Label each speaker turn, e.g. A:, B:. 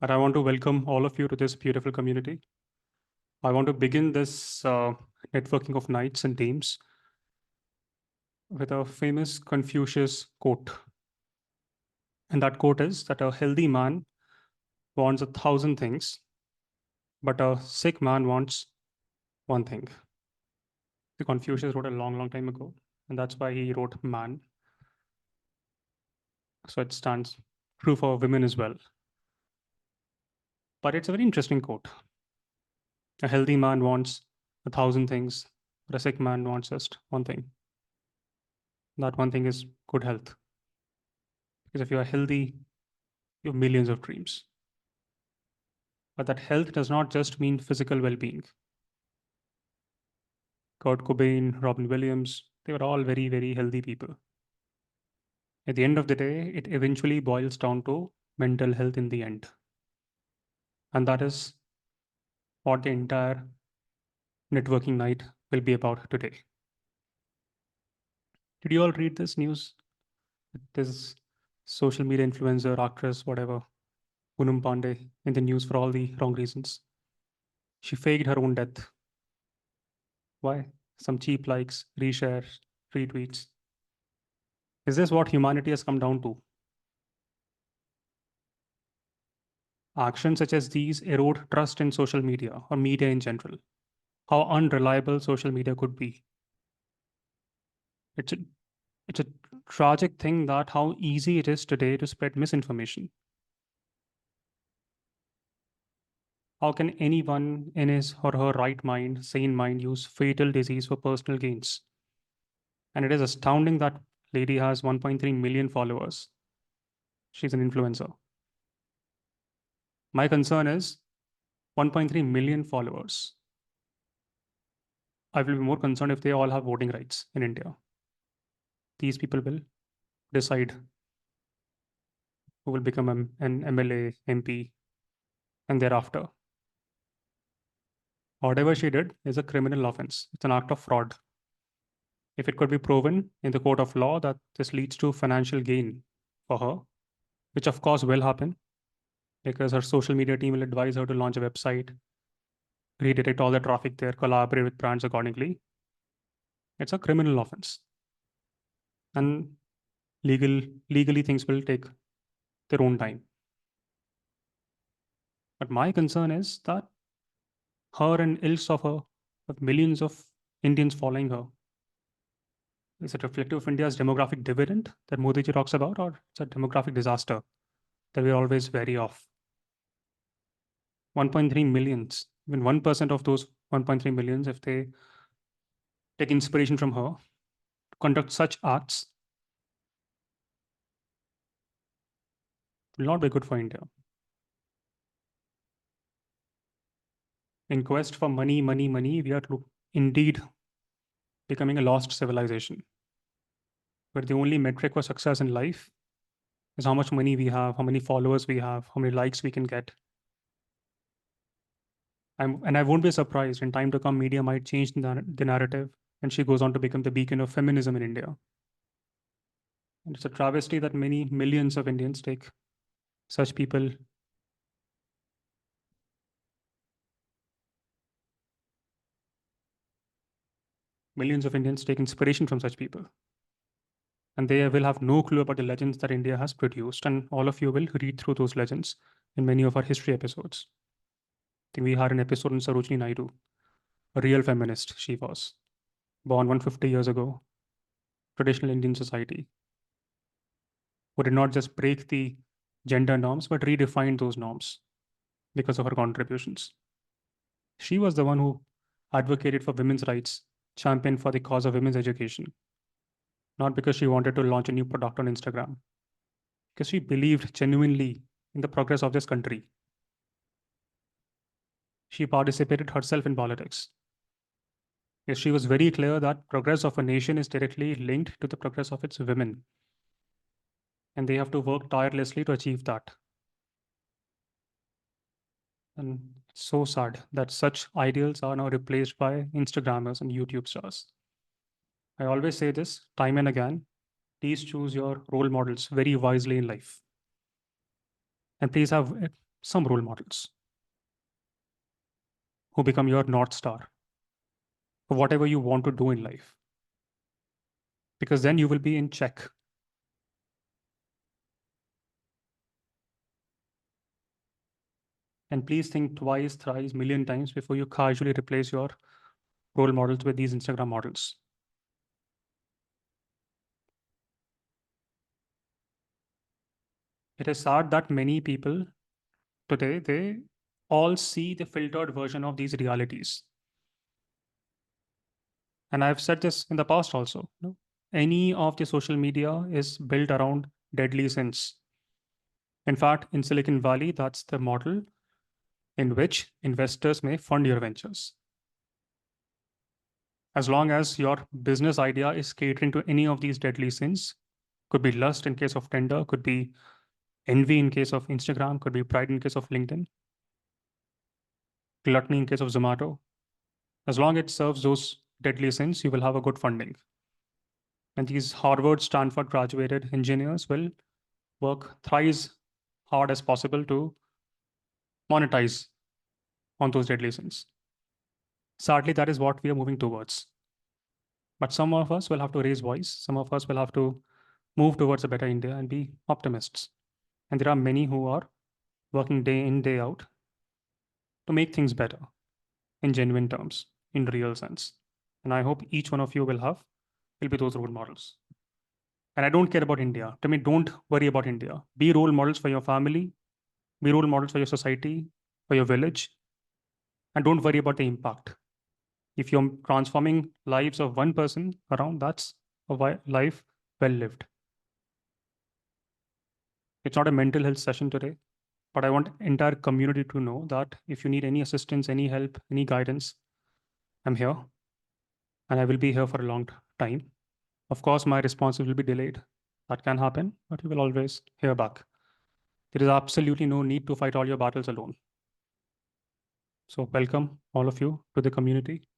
A: But I want to welcome all of you to this beautiful community. I want to begin this networking of knights and dames with a famous Confucius quote. And that quote is that a healthy man wants 1,000 things, but a sick man wants one thing. The Confucius wrote a long, long time ago, and that's why he wrote man. So it stands true for women as well. But it's a very interesting quote. A healthy man wants 1,000 things, but a sick man wants just one thing. That one thing is good health. Because if you are healthy, you have millions of dreams. But that health does not just mean physical well being. Kurt Cobain, Robin Williams, they were all very, very healthy people. At the end of the day, it eventually boils down to mental health in the end. And that is what the entire networking night will be about today. Did you all read this news? This social media influencer, actress, whatever, Pandey, in the news for all the wrong reasons. She faked her own death. Why? Some cheap likes, reshares, retweets. Is this what humanity has come down to? Actions such as these erode trust in social media or media in general. How unreliable social media could be. It's a, it's a tragic thing that how easy it is today to spread misinformation. How can anyone in his or her right mind, sane mind, use fatal disease for personal gains? And it is astounding that lady has 1.3 million followers. She's an influencer. My concern is 1.3 million followers. I will be more concerned if they all have voting rights in India. These people will decide who will become an MLA, MP, and thereafter. Whatever she did is a criminal offense. It's an act of fraud. If it could be proven in the court of law that this leads to financial gain for her, which of course will happen because her social media team will advise her to launch a website, redirect all the traffic there, collaborate with brands accordingly. It's a criminal offense. And legally things will take their own time. But my concern is that her and ilks of her, with millions of Indians following her, is it reflective of India's demographic dividend that Modi ji talks about, or it's a demographic disaster that we're always wary of? 1.3 millions, even 1% of those 1.3 millions, if they take inspiration from her, to conduct such acts, will not be good for India. In quest for money, we are indeed becoming a lost civilization, where the only metric for success in life is how much money we have, how many followers we have, how many likes we can get. And I won't be surprised in time to come, media might change the narrative, and she goes on to become the beacon of feminism in India. And it's a travesty that many millions of Indians take such people millions of Indians take inspiration from such people. And they will have no clue about the legends that India has produced. And all of you will read through those legends in many of our history episodes. I think we had an episode on Sarojini Naidu, a real feminist she was, born 150 years ago, traditional Indian society, who did not just break the gender norms, but redefined those norms because of her contributions. She was the one who advocated for women's rights, championed for the cause of women's education, not because she wanted to launch a new product on Instagram, because she believed genuinely in the progress of this country. She participated herself in politics. Yes, she was very clear that progress of a nation is directly linked to the progress of its women. And they have to work tirelessly to achieve that. And it's so sad that such ideals are now replaced by Instagrammers and YouTube stars. I always say this time and again, please choose your role models very wisely in life. And please have some role models who become your North Star for whatever you want to do in life. Because then you will be in check. And please think twice, thrice, million times before you casually replace your role models with these Instagram models. It is sad that many people today, they all see the filtered version of these realities. And I've said this in the past also. Any of the social media is built around deadly sins. In fact, in Silicon Valley, that's the model in which investors may fund your ventures. As long as your business idea is catering to any of these deadly sins, could be lust in case of Tinder, could be envy in case of Instagram, could be pride in case of LinkedIn, gluttony in case of Zomato. As long as it serves those deadly sins, you will have a good funding. And these Harvard, Stanford graduated engineers will work thrice hard as possible to monetize on those deadly sins. Sadly, that is what we are moving towards. But some of us will have to raise voice. Some of us will have to move towards a better India and be optimists. And there are many who are working day in, day out to make things better in genuine terms, in real sense. And I hope each one of you will be those role models. And I don't care about India. To me, don't worry about India. Be role models for your family, be role models for your society, for your village, and don't worry about the impact. If you're transforming lives of one person around, that's a life well lived. It's not a mental health session today, but I want entire community to know that if you need any assistance, any help, any guidance, I'm here, and I will be here for a long time. Of course, my responses will be delayed. That can happen, but you will always hear back. There is absolutely no need to fight all your battles alone. So welcome all of you to the community.